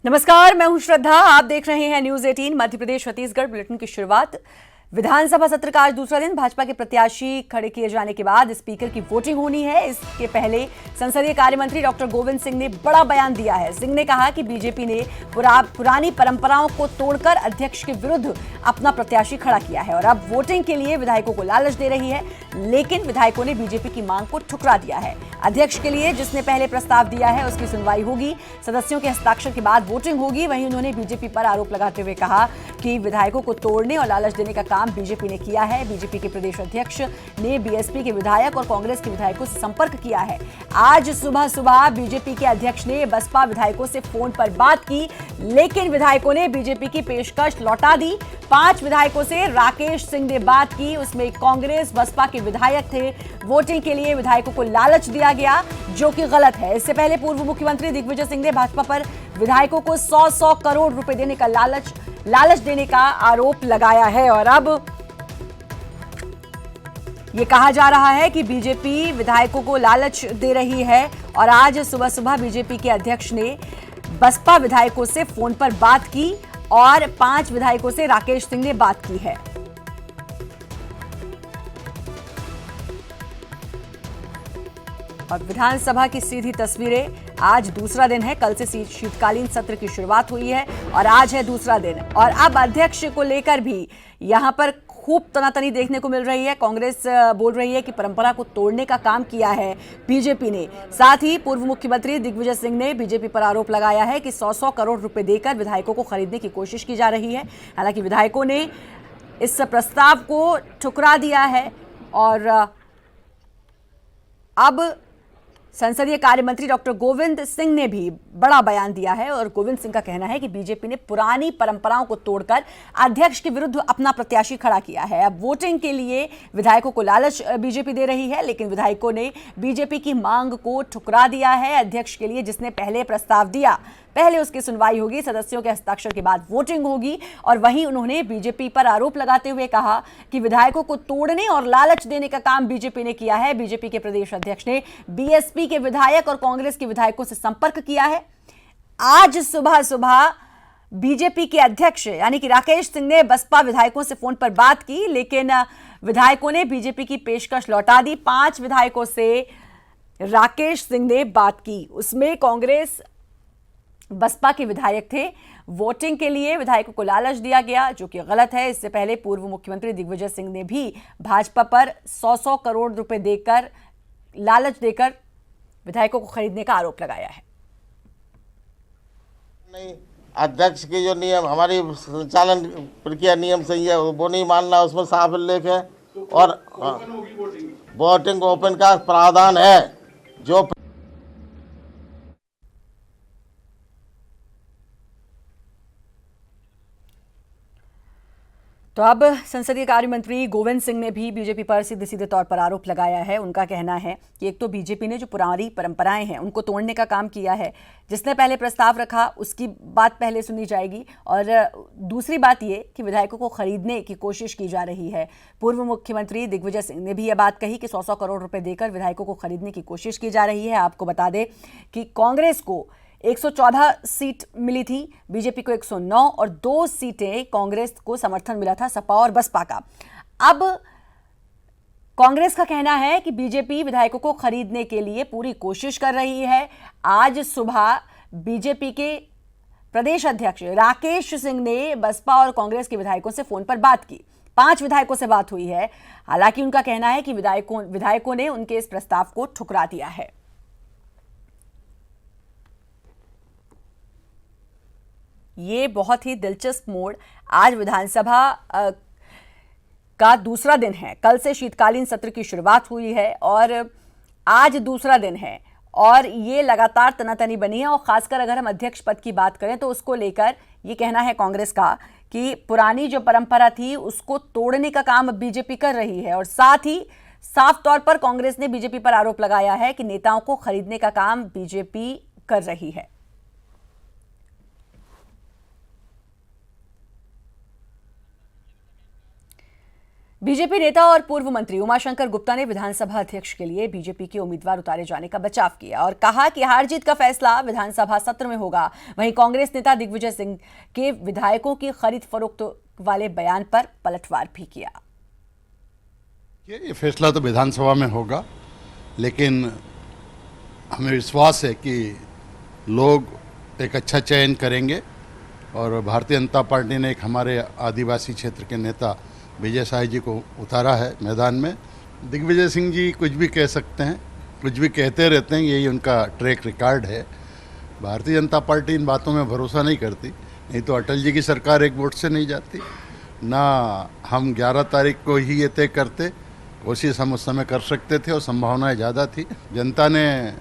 नमस्कार, मैं हूं श्रद्धा। आप देख रहे हैं न्यूज 18 मध्य प्रदेश छत्तीसगढ़ बुलेटिन की शुरुआत। विधानसभा सत्र का आज दूसरा दिन। भाजपा के प्रत्याशी खड़े किए जाने के बाद स्पीकर की वोटिंग होनी है। इसके पहले संसदीय कार्य मंत्री डॉक्टर गोविंद सिंह ने बड़ा बयान दिया है। सिंह ने कहा कि बीजेपी ने पुरानी परंपराओं को तोड़कर अध्यक्ष के विरुद्ध अपना प्रत्याशी खड़ा किया है और अब वोटिंग के लिए विधायकों को लालच दे रही है। लेकिन विधायकों ने बीजेपी की मांग को ठुकरा दिया है। अध्यक्ष के लिए जिसने पहले प्रस्ताव दिया है उसकी सुनवाई होगी, सदस्यों के हस्ताक्षर के बाद वोटिंग होगी। वहीं उन्होंने बीजेपी पर आरोप लगाते हुए कहा कि विधायकों को तोड़ने और लालच देने का काम बीजेपी ने किया है। बीजेपी के प्रदेश अध्यक्ष ने बीएसपी के विधायक और कांग्रेस के विधायकों से संपर्क किया है। आज सुबह बीजेपी के अध्यक्ष ने बसपा विधायकों से फोन पर बात की, लेकिन विधायकों ने बीजेपी की पेशकश लौटा दी। 5 विधायकों से राकेश सिंह ने बात की, उसमें कांग्रेस बसपा के विधायक थे। वोटिंग के लिए विधायकों को लालच दिया गया, जो कि गलत है। इससे पहले पूर्व मुख्यमंत्री दिग्विजय सिंह ने भाजपा पर विधायकों को 100 करोड़ रुपए देने का लालच देने का आरोप लगाया है और अब ये कहा जा रहा है कि बीजेपी विधायकों को लालच दे रही है। और आज सुबह बीजेपी के अध्यक्ष ने बसपा विधायकों से फोन पर बात की और 5 विधायकों से राकेश सिंह ने बात की है। और विधानसभा की सीधी तस्वीरें। आज दूसरा दिन है, कल से शीतकालीन सत्र की शुरुआत हुई है और आज है दूसरा दिन। और अब अध्यक्ष को लेकर भी यहां पर खूब तनातनी देखने को मिल रही है। कांग्रेस बोल रही है कि परंपरा को तोड़ने का काम किया है बीजेपी ने। साथ ही पूर्व मुख्यमंत्री दिग्विजय सिंह ने बीजेपी पर आरोप लगाया है कि 100 करोड़ रुपए देकर विधायकों को खरीदने की कोशिश की जा रही है। हालांकि विधायकों ने इस प्रस्ताव को ठुकरा दिया है और अब संसदीय कार्य मंत्री डॉक्टर गोविंद सिंह ने भी बड़ा बयान दिया है और गोविंद सिंह का कहना है कि बीजेपी ने पुरानी परंपराओं को तोड़कर अध्यक्ष के विरुद्ध अपना प्रत्याशी खड़ा किया है। अब वोटिंग के लिए विधायकों को लालच बीजेपी दे रही है, लेकिन विधायकों ने बीजेपी की मांग को ठुकरा दिया है। अध्यक्ष के लिए जिसने पहले प्रस्ताव दिया, पहले उसकी सुनवाई होगी, सदस्यों के हस्ताक्षर के बाद वोटिंग होगी। और वहीं उन्होंने बीजेपी पर आरोप लगाते हुए कहा कि विधायकों को तोड़ने और लालच देने का काम बीजेपी ने किया है। बीजेपी के प्रदेश अध्यक्ष ने बीएसपी के विधायक और कांग्रेस के विधायकों से संपर्क किया है। आज सुबह बीजेपी के अध्यक्ष यानी कि राकेश सिंह ने बसपा विधायकों से फोन पर बात की, लेकिन विधायकों ने बीजेपी की पेशकश लौटा दी। 5 विधायकों से राकेश सिंह ने बात की, उसमें कांग्रेस बसपा के विधायक थे। वोटिंग के लिए विधायकों को लालच दिया गया, जो कि गलत है। इससे पहले पूर्व मुख्यमंत्री दिग्विजय सिंह ने भी भाजपा पर 100 करोड़ रुपए देकर लालच देकर विधायकों को खरीदने का आरोप लगाया है। नहीं, अध्यक्ष की जो नियम हमारी संचालन प्रक्रिया नियम सही है वो नहीं मानना, उसमें साफ उल्लेख है। और वोटिंग ओपन का प्रावधान है। जो तो अब संसदीय कार्य मंत्री गोविंद सिंह ने भी बीजेपी पर सीधे तौर पर आरोप लगाया है। उनका कहना है कि एक तो बीजेपी ने जो पुरानी परंपराएं हैं उनको तोड़ने का काम किया है। जिसने पहले प्रस्ताव रखा उसकी बात पहले सुनी जाएगी, और दूसरी बात ये कि विधायकों को खरीदने की कोशिश की जा रही है। पूर्व मुख्यमंत्री दिग्विजय सिंह ने भी यह बात कही कि 100 करोड़ रुपए देकर विधायकों को खरीदने की कोशिश की जा रही है। आपको बता दें कि कांग्रेस को 114 सीट मिली थी, बीजेपी को 109 और 2 सीटें कांग्रेस को समर्थन मिला था, सपा और बसपा का। अब कांग्रेस का कहना है कि बीजेपी विधायकों को खरीदने के लिए पूरी कोशिश कर रही है। आज सुबह बीजेपी के प्रदेश अध्यक्ष राकेश सिंह ने बसपा और कांग्रेस के विधायकों से फोन पर बात की। 5 विधायकों से बात हुई है। हालांकि उनका कहना है कि विधायकों ने उनके इस प्रस्ताव को ठुकरा दिया है। ये बहुत ही दिलचस्प मोड़। आज विधानसभा का दूसरा दिन है, कल से शीतकालीन सत्र की शुरुआत हुई है और आज दूसरा दिन है और ये लगातार तनातनी बनी है। और खासकर अगर हम अध्यक्ष पद की बात करें तो उसको लेकर ये कहना है कांग्रेस का कि पुरानी जो परंपरा थी उसको तोड़ने का काम अब बीजेपी कर रही है। और साथ ही साफ तौर पर कांग्रेस ने बीजेपी पर आरोप लगाया है कि नेताओं को खरीदने का काम बीजेपी कर रही है। बीजेपी नेता और पूर्व मंत्री उमाशंकर गुप्ता ने विधानसभा अध्यक्ष के लिए बीजेपी के उम्मीदवार उतारे जाने का बचाव किया और कहा कि हार जीत का फैसला विधानसभा सत्र में होगा। वहीं कांग्रेस नेता दिग्विजय सिंह के विधायकों की खरीद फरोख्त वाले बयान पर पलटवार भी किया। ये फैसला तो विधानसभा में होगा, लेकिन हमें विश्वास है कि लोग एक अच्छा चयन करेंगे और भारतीय जनता पार्टी ने एक हमारे आदिवासी क्षेत्र के नेता विजय साई जी को उतारा है मैदान में। दिग्विजय सिंह जी कुछ भी कह सकते हैं, कुछ भी कहते रहते हैं, यही उनका ट्रैक रिकॉर्ड है। भारतीय जनता पार्टी इन बातों में भरोसा नहीं करती, नहीं तो अटल जी की सरकार एक वोट से नहीं जाती ना। हम 11 तारीख को ही ये तय करते, कोशिश हम उस समय कर सकते थे और संभावनाएं ज़्यादा थी। जनता ने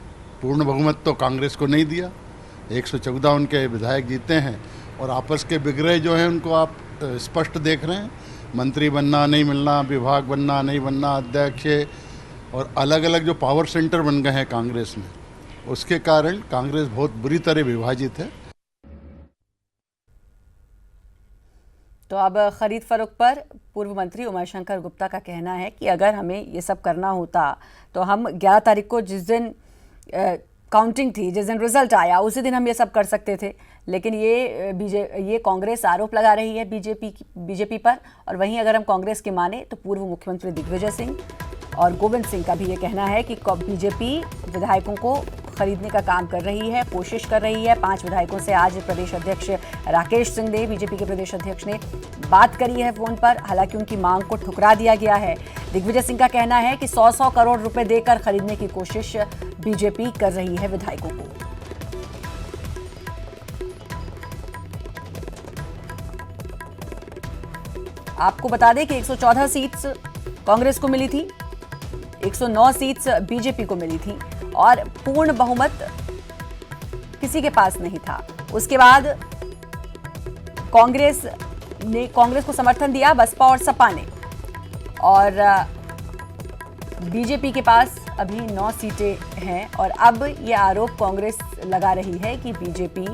पूर्ण बहुमत तो कांग्रेस को नहीं दिया, 114 उनके विधायक जीते हैं और आपस के बिगड़े जो हैं उनको आप स्पष्ट देख रहे हैं। मंत्री बनना नहीं मिलना, विभाग बनना नहीं बनना, अध्यक्ष और अलग अलग जो पावर सेंटर बन गए हैं कांग्रेस में, उसके कारण कांग्रेस बहुत बुरी तरह विभाजित है। तो अब खरीद फरोख्त पर पूर्व मंत्री उमाशंकर गुप्ता का कहना है कि अगर हमें ये सब करना होता तो हम 11 तारीख को जिस दिन काउंटिंग थी, जिस दिन रिजल्ट आया, उसी दिन हम ये सब कर सकते थे। लेकिन ये कांग्रेस आरोप लगा रही है बीजेपी पर। और वहीं अगर हम कांग्रेस के माने तो पूर्व मुख्यमंत्री दिग्विजय सिंह और गोविंद सिंह का भी ये कहना है कि बीजेपी विधायकों को खरीदने का काम कर रही है, कोशिश कर रही है। 5 विधायकों से आज प्रदेश अध्यक्ष राकेश सिंह ने, बीजेपी के प्रदेश अध्यक्ष ने बात करी है फोन पर। हालांकि उनकी मांग को ठुकरा दिया गया है। दिग्विजय सिंह का कहना है कि 100 करोड़ रुपए देकर खरीदने की कोशिश बीजेपी कर रही है विधायकों को। आपको बता दें कि 114 सीट्स कांग्रेस को मिली थी, 109 सीट्स बीजेपी को मिली थी और पूर्ण बहुमत किसी के पास नहीं था। उसके बाद कांग्रेस को समर्थन दिया बसपा और सपा ने, और बीजेपी के पास अभी 9 सीटें हैं। और अब ये आरोप कांग्रेस लगा रही है कि बीजेपी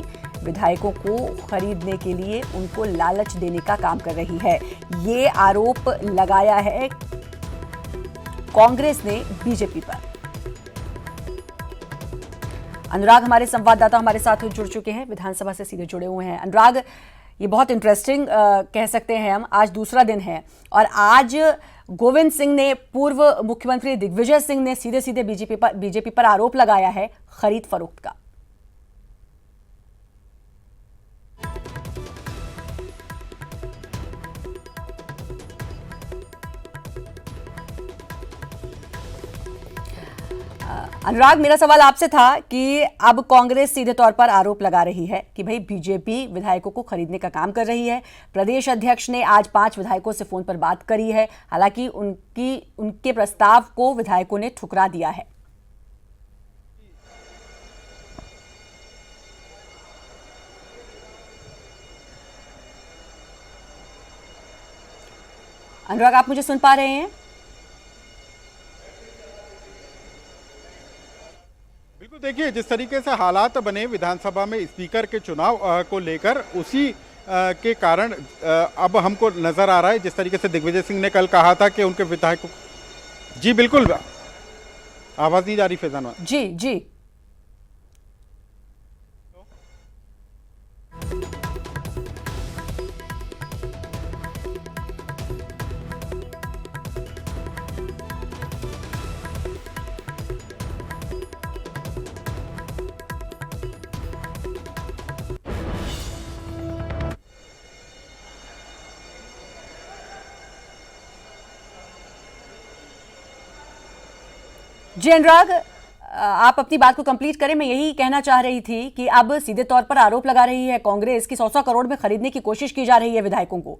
विधायकों को खरीदने के लिए उनको लालच देने का काम कर रही है। ये आरोप लगाया है कांग्रेस ने बीजेपी पर। अनुराग हमारे संवाददाता हमारे साथ जुड़ चुके हैं, विधानसभा से सीधे जुड़े हुए हैं। अनुराग, ये बहुत इंटरेस्टिंग कह सकते हैं हम, आज दूसरा दिन है और आज गोविंद सिंह ने, पूर्व मुख्यमंत्री दिग्विजय सिंह ने सीधे सीधे बीजेपी पर आरोप लगाया है खरीद फरोख्त का। अनुराग, मेरा सवाल आपसे था कि अब कांग्रेस सीधे तौर पर आरोप लगा रही है कि भाई बीजेपी विधायकों को खरीदने का काम कर रही है। प्रदेश अध्यक्ष ने आज 5 विधायकों से फोन पर बात करी है। हालांकि उनके प्रस्ताव को विधायकों ने ठुकरा दिया है। अनुराग, आप मुझे सुन पा रहे हैं? बिल्कुल, देखिए जिस तरीके से हालात बने विधानसभा में स्पीकर के चुनाव को लेकर, उसी के कारण अब हमको नजर आ रहा है जिस तरीके से दिग्विजय सिंह ने कल कहा था कि उनके विधायकों, जी बिल्कुल, आवाज नहीं जा रही फैजान? जी जी, जी अनुराग, आप अपनी बात को कंप्लीट करें। मैं यही कहना चाह रही थी कि अब सीधे तौर पर आरोप लगा रही है कांग्रेस की 100 करोड़ में खरीदने की कोशिश की जा रही है विधायकों को।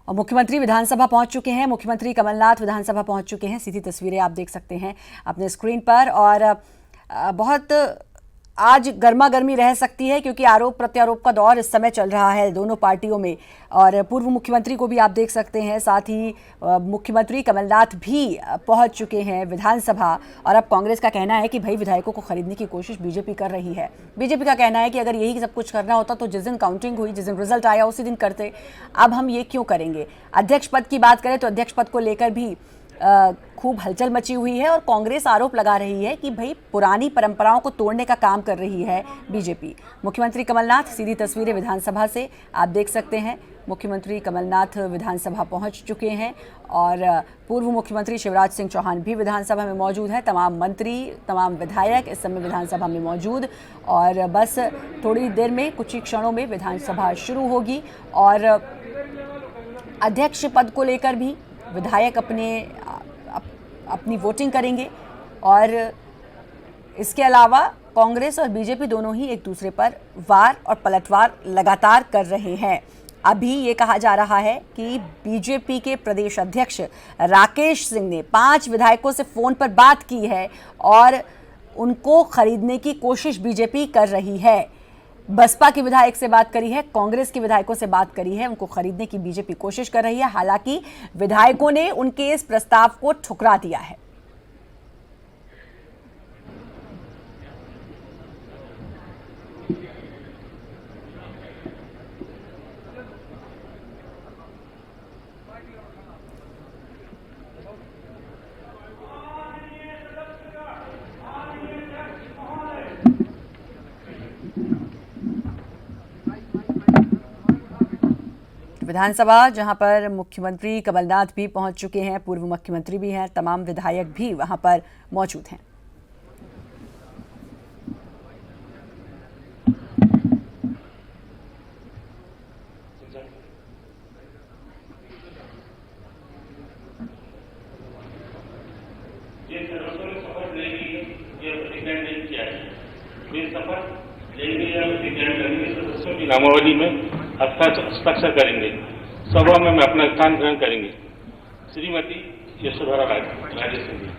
और मुख्यमंत्री विधानसभा पहुंच चुके हैं, मुख्यमंत्री कमलनाथ विधानसभा पहुंच चुके हैं। सीधी तस्वीरें आप देख सकते हैं अपने स्क्रीन पर। और बहुत आज गर्मा गर्मी रह सकती है क्योंकि आरोप प्रत्यारोप का दौर इस समय चल रहा है दोनों पार्टियों में। और पूर्व मुख्यमंत्री को भी आप देख सकते हैं, साथ ही मुख्यमंत्री कमलनाथ भी पहुंच चुके हैं विधानसभा। और अब कांग्रेस का कहना है कि भाई विधायकों को खरीदने की कोशिश बीजेपी कर रही है। बीजेपी का कहना है कि अगर यही सब कुछ करना होता तो जिस दिन काउंटिंग हुई, जिस दिन रिजल्ट आया उसी दिन करते, अब हम ये क्यों करेंगे। अध्यक्ष पद की बात करें तो अध्यक्ष पद को लेकर भी खूब हलचल मची हुई है और कांग्रेस आरोप लगा रही है कि भाई पुरानी परंपराओं को तोड़ने का काम कर रही है बीजेपी। मुख्यमंत्री कमलनाथ, सीधी तस्वीरें विधानसभा से आप देख सकते हैं। मुख्यमंत्री कमलनाथ विधानसभा पहुंच चुके हैं और पूर्व मुख्यमंत्री शिवराज सिंह चौहान भी विधानसभा में मौजूद हैं। तमाम मंत्री, तमाम विधायक इस समय विधानसभा में मौजूद, और बस थोड़ी देर में, कुछ ही क्षणों में विधानसभा शुरू होगी। और अध्यक्ष पद को लेकर भी विधायक अपनी वोटिंग करेंगे। और इसके अलावा कांग्रेस और बीजेपी दोनों ही एक दूसरे पर वार और पलटवार लगातार कर रहे हैं। अभी ये कहा जा रहा है कि बीजेपी के प्रदेश अध्यक्ष राकेश सिंह ने 5 विधायकों से फोन पर बात की है और उनको खरीदने की कोशिश बीजेपी कर रही है। बसपा के विधायक से बात करी है, कांग्रेस के विधायकों से बात करी है, उनको खरीदने की बीजेपी कोशिश कर रही है। हालांकि विधायकों ने उनके इस प्रस्ताव को ठुकरा दिया है। विधानसभा जहां पर मुख्यमंत्री कमलनाथ भी पहुंच चुके हैं, पूर्व मुख्यमंत्री भी हैं, तमाम विधायक भी वहां पर मौजूद हैं। ये सर्वोच्च शपथ लेगी, ये प्रतिज्ञा नहीं किया है। ये शपथ लेंगे या प्रतिज्ञा करेंगे, सदस्यों की नामावली में हस्ताक्षर करेंगे। सभा में अपना स्थान ग्रहण करेंगे। श्रीमती यशोधरा राजे सिंधिया।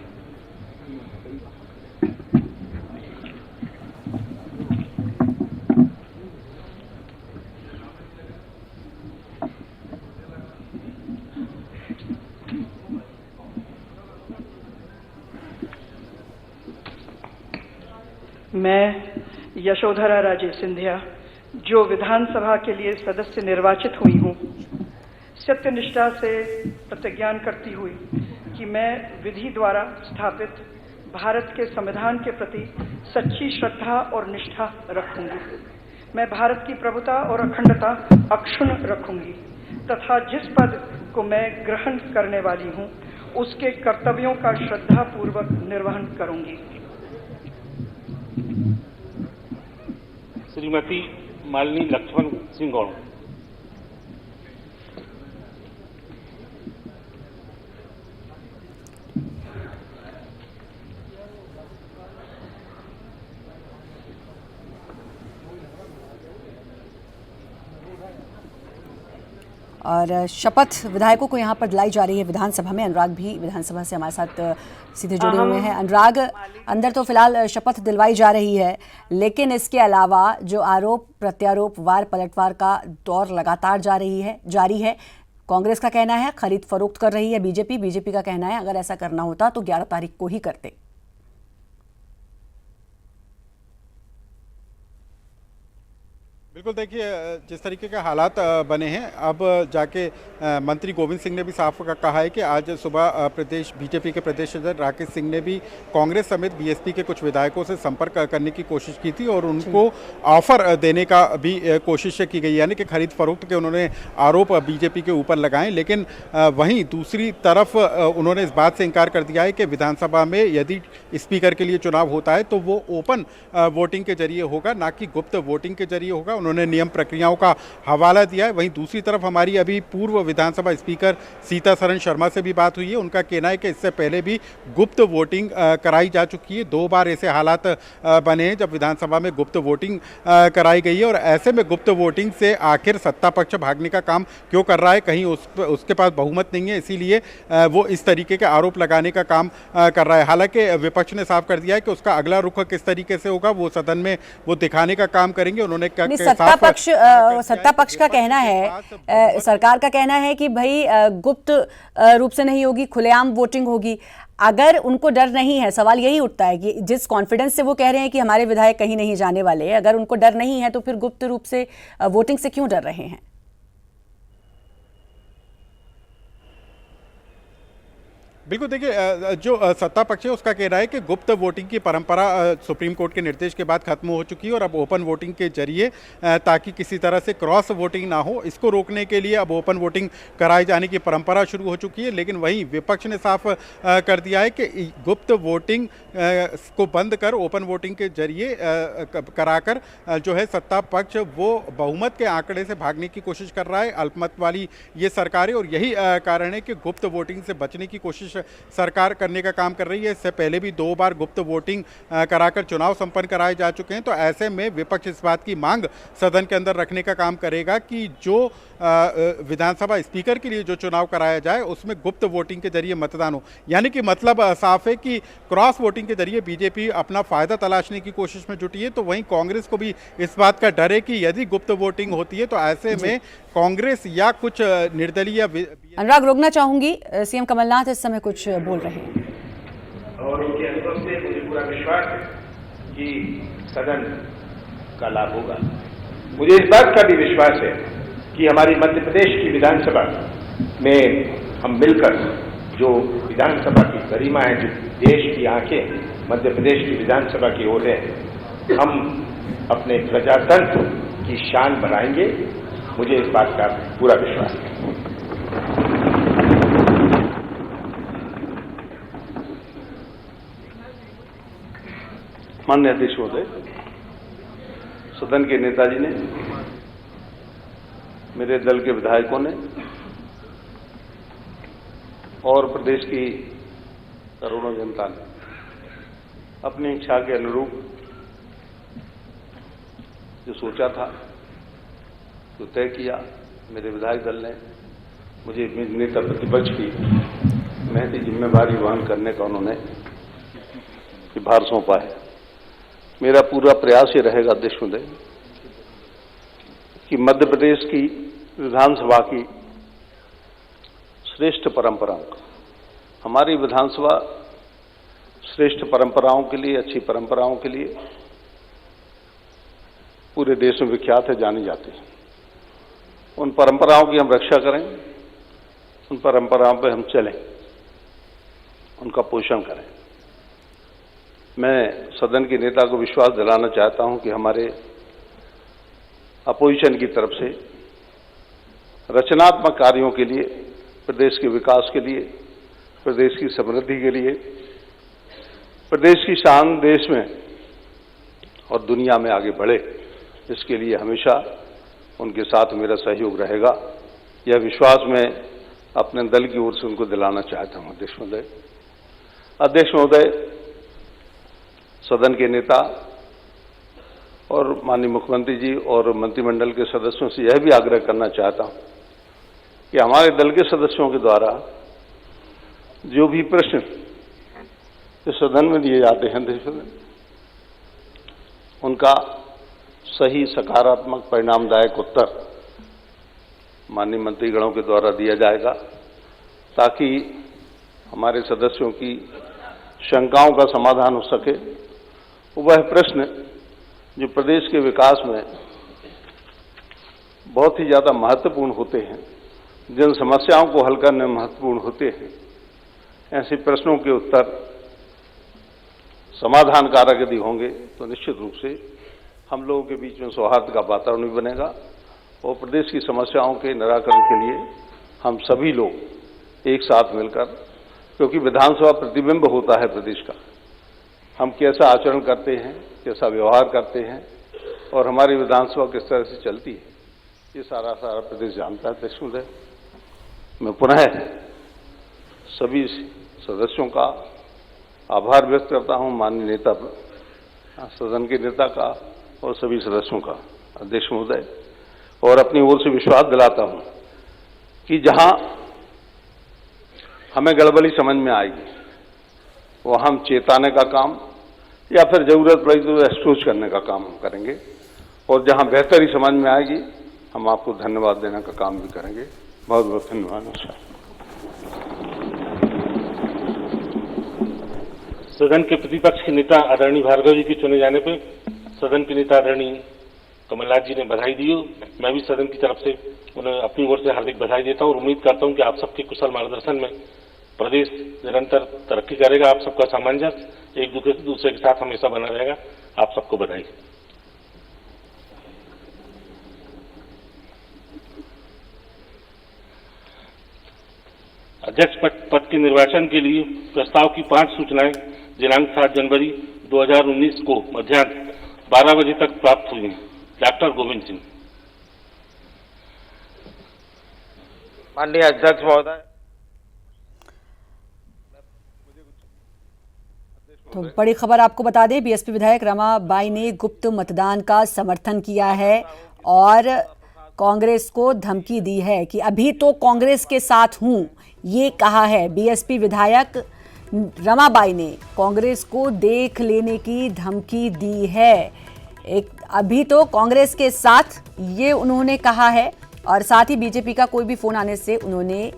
मैं यशोधरा राजे सिंधिया, जो विधानसभा के लिए सदस्य निर्वाचित हुई हूँ, सत्यनिष्ठा से प्रतिज्ञान करती हुई कि मैं विधि द्वारा स्थापित भारत के संविधान के प्रति सच्ची श्रद्धा और निष्ठा रखूंगी। मैं भारत की प्रभुता और अखंडता अक्षुण्ण रखूंगी तथा जिस पद को मैं ग्रहण करने वाली हूँ उसके कर्तव्यों का श्रद्धापूर्वक निर्वहन करूंगी। श्रीमती मालिनी लक्ष्मण सिंह गौड़। और शपथ विधायकों को यहाँ पर दिलाई जा रही है विधानसभा में। अनुराग भी विधानसभा से हमारे साथ सीधे जुड़े हुए हैं। अनुराग, अंदर तो फिलहाल शपथ दिलवाई जा रही है, लेकिन इसके अलावा जो आरोप प्रत्यारोप, वार पलटवार का दौर लगातार जारी है। कांग्रेस का कहना है खरीद फरोख्त कर रही है बीजेपी का कहना है अगर ऐसा करना होता तो 11 तारीख को ही करते। बिल्कुल, देखिए जिस तरीके के हालात बने हैं, अब जाके मंत्री गोविंद सिंह ने भी साफ कहा है कि आज सुबह प्रदेश बीजेपी के प्रदेश अध्यक्ष राकेश सिंह ने भी कांग्रेस समेत बीएसपी के कुछ विधायकों से संपर्क करने की कोशिश की थी और उनको ऑफर देने का भी कोशिश की गई, यानी कि खरीद फरोख्त के उन्होंने आरोप बीजेपी के ऊपर लगाए। लेकिन वहीं दूसरी तरफ उन्होंने इस बात से इनकार कर दिया है कि विधानसभा में यदि स्पीकर के लिए चुनाव होता है तो वो ओपन वोटिंग के जरिए होगा, ना कि गुप्त वोटिंग के जरिए होगा। उन्होंने नियम प्रक्रियाओं का हवाला दिया है। वहीं दूसरी तरफ हमारी अभी पूर्व विधानसभा स्पीकर सीतासरन शर्मा से भी बात हुई है। उनका कहना है कि इससे पहले भी गुप्त वोटिंग कराई जा चुकी है। 2 बार ऐसे हालात बने हैं जब विधानसभा में गुप्त वोटिंग कराई गई है, और ऐसे में गुप्त वोटिंग से आखिर सत्ता पक्ष भागने का काम क्यों कर रहा है? कहीं उसके पास बहुमत नहीं है, इसीलिए वो इस तरीके के आरोप लगाने का काम कर रहा है। हालांकि विपक्ष ने साफ कर दिया है कि उसका अगला रुख किस तरीके से होगा वो सदन में वो दिखाने का काम करेंगे। उन्होंने सत्ता पक्ष का कहना है, सरकार का कहना है कि भाई गुप्त रूप से नहीं होगी, खुलेआम वोटिंग होगी। अगर उनको डर नहीं है, सवाल यही उठता है कि जिस कॉन्फिडेंस से वो कह रहे हैं कि हमारे विधायक कहीं नहीं जाने वाले, अगर उनको डर नहीं है तो फिर गुप्त रूप से वोटिंग से क्यों डर रहे हैं? बिल्कुल, देखिए जो सत्ता पक्ष है उसका कहना है कि गुप्त वोटिंग की परंपरा सुप्रीम कोर्ट के निर्देश के बाद खत्म हो चुकी है और अब ओपन वोटिंग के जरिए ताकि किसी तरह से क्रॉस वोटिंग ना हो, इसको रोकने के लिए अब ओपन वोटिंग कराए जाने की परंपरा शुरू हो चुकी है। लेकिन वहीं विपक्ष ने साफ कर दिया है कि गुप्त वोटिंग को बंद कर ओपन वोटिंग के जरिए कराकर जो है सत्ता पक्ष वो बहुमत के आंकड़े से भागने की कोशिश कर रहा है। अल्पमत वाली ये सरकार है और यही कारण है कि गुप्त वोटिंग से बचने की कोशिश सरकार करने का काम कर रही है। इससे पहले भी 2 बार गुप्त वोटिंग कराकर चुनाव संपन्न कराए जा चुके हैं। तो ऐसे में विपक्ष इस बात की मांग सदन के अंदर रखने का काम करेगा कि जो विधानसभा स्पीकर के लिए जो चुनाव कराया जाए उसमें गुप्त वोटिंग के जरिए मतदान हो। यानी कि मतलब साफ है कि क्रॉस वोटिंग के जरिए बीजेपी अपना फायदा तलाशने की कोशिश में जुटी है। तो वहीं कांग्रेस को भी इस बात का डर है कि यदि गुप्त वोटिंग होती है तो ऐसे में कांग्रेस या कुछ निर्दलीय। अनुराग, रोकना चाहूंगी, सीएम कमलनाथ इस समय कुछ बोल रहे हैं और उनके अनुभव से मुझे पूरा विश्वास है कि सदन का लाभ होगा। मुझे इस बात का भी विश्वास है कि हमारी मध्य प्रदेश की विधानसभा में हम मिलकर जो विधानसभा की गरिमा है, जो देश की आंखें मध्य प्रदेश की विधानसभा की ओर है, हम अपने प्रजातंत्र की शान बढ़ाएंगे। मुझे इस बात का पूरा विश्वास है। माननीय अध्यक्ष महोदय, सदन के नेताजी ने, मेरे दल के विधायकों ने और प्रदेश की करोड़ों जनता ने अपनी इच्छा के अनुरूप जो सोचा था, जो तय किया, मेरे विधायक दल ने मुझे नेता प्रतिपक्ष की महती जिम्मेवारी वहन करने का उन्होंने भार सौंपा है। मेरा पूरा प्रयास ये रहेगा अध्यक्ष महोदय कि मध्य प्रदेश की विधानसभा की श्रेष्ठ परंपराओं का, हमारी विधानसभा श्रेष्ठ परंपराओं के लिए, अच्छी परंपराओं के लिए पूरे देश में विख्यात है, जानी जाती है। उन परंपराओं की हम रक्षा करें, उन परंपराओं पर हम चलें, उनका पोषण करें। मैं सदन के नेता को विश्वास दिलाना चाहता हूं कि हमारे अपोजिशन की तरफ से रचनात्मक कार्यों के लिए, प्रदेश के विकास के लिए, प्रदेश की समृद्धि के लिए, प्रदेश की शान देश में और दुनिया में आगे बढ़े, इसके लिए हमेशा उनके साथ मेरा सहयोग रहेगा। यह विश्वास मैं अपने दल की ओर से उनको दिलाना चाहता हूं। अध्यक्ष महोदय, सदन के नेता और माननीय मुख्यमंत्री जी और मंत्रिमंडल के सदस्यों से यह भी आग्रह करना चाहता हूं कि हमारे दल के सदस्यों के द्वारा जो भी प्रश्न इस सदन में दिए जाते हैं, उनका सही, सकारात्मक, परिणामदायक उत्तर माननीय मंत्रीगणों के द्वारा दिया जाएगा, ताकि हमारे सदस्यों की शंकाओं का समाधान हो सके। वह प्रश्न जो प्रदेश के विकास में बहुत ही ज्यादा महत्वपूर्ण होते हैं, जिन समस्याओं को हल करने में महत्वपूर्ण होते हैं, ऐसे प्रश्नों के उत्तर समाधानकारक यदि होंगे तो निश्चित रूप से हम लोगों के बीच में सौहार्द का वातावरण भी बनेगा और प्रदेश की समस्याओं के निराकरण के लिए हम सभी लोग एक साथ मिलकर, क्योंकि विधानसभा प्रतिबिंब होता है प्रदेश का, हम कैसा आचरण करते हैं, कैसा व्यवहार करते हैं, और हमारी विधानसभा किस तरह से चलती है, ये सारा प्रदेश जानता है। अध्यक्ष महोदय, मैं पुनः सभी सदस्यों का आभार व्यक्त करता हूं, माननीय नेता सदन के नेता का और सभी सदस्यों का, अध्यक्ष महोदय, और अपनी ओर से विश्वास दिलाता हूं कि जहां हमें गड़बड़ी समझ में आएगी वहां हम चेताने का काम या फिर जरूरत पड़ी तो एक्सक्यूज करने का काम हम करेंगे, और जहां बेहतरी समझ में आएगी हम आपको धन्यवाद देने का काम भी करेंगे। बहुत बहुत धन्यवाद। नमस्कार। सदन के प्रतिपक्ष के नेता आदरणीय भार्गव जी के चुने जाने पर सदन के नेता आदरणीय कमलनाथ जी ने बधाई दी। मैं भी सदन की तरफ से उन्हें अपनी ओर से हार्दिक बधाई देता हूं और उम्मीद करता हूं कि आप सबके कुशल मार्गदर्शन में प्रदेश निरंतर तरक्की करेगा। आप सबका सामंजस्य एक दूसरे के साथ हमेशा बना रहेगा। आप सबको बधाई। अध्यक्ष पद के निर्वाचन के लिए प्रस्ताव की 5 सूचनाएं दिनांक 7 जनवरी 2019 को मध्याह्न 12 बजे तक प्राप्त हुई हैं। डॉक्टर गोविंद सिंह। माननीय अध्यक्ष महोदय, तो बड़ी खबर आपको बता दें, बीएसपी विधायक रमाबाई ने गुप्त मतदान का समर्थन किया है और कांग्रेस को धमकी दी है कि अभी तो कांग्रेस के साथ हूं, ये कहा है। बीएसपी विधायक रमाबाई ने कांग्रेस को देख लेने की धमकी दी है। अभी तो कांग्रेस के साथ, ये उन्होंने कहा है, और साथ ही बीजेपी का कोई भी फोन आने से उन्होंने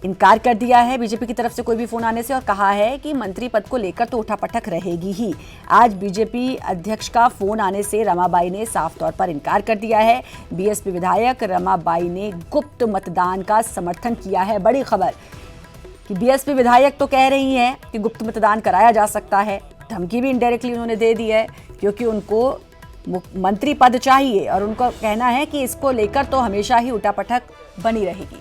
इनकार कर दिया है, बीजेपी की तरफ से कोई भी फोन आने से, और कहा है कि मंत्री पद को लेकर तो उठापटक रहेगी ही। आज बीजेपी अध्यक्ष का फोन आने से रमाबाई ने साफ तौर पर इनकार कर दिया है। बीएसपी विधायक रमाबाई ने गुप्त मतदान का समर्थन किया है। बड़ी खबर कि बीएसपी विधायक तो कह रही हैं कि गुप्त मतदान कराया जा सकता है, धमकी भी इनडायरेक्टली उन्होंने दे दी है क्योंकि उनको मंत्री पद चाहिए और उनका कहना है कि इसको लेकर तो हमेशा ही उठापटक बनी रहेगी।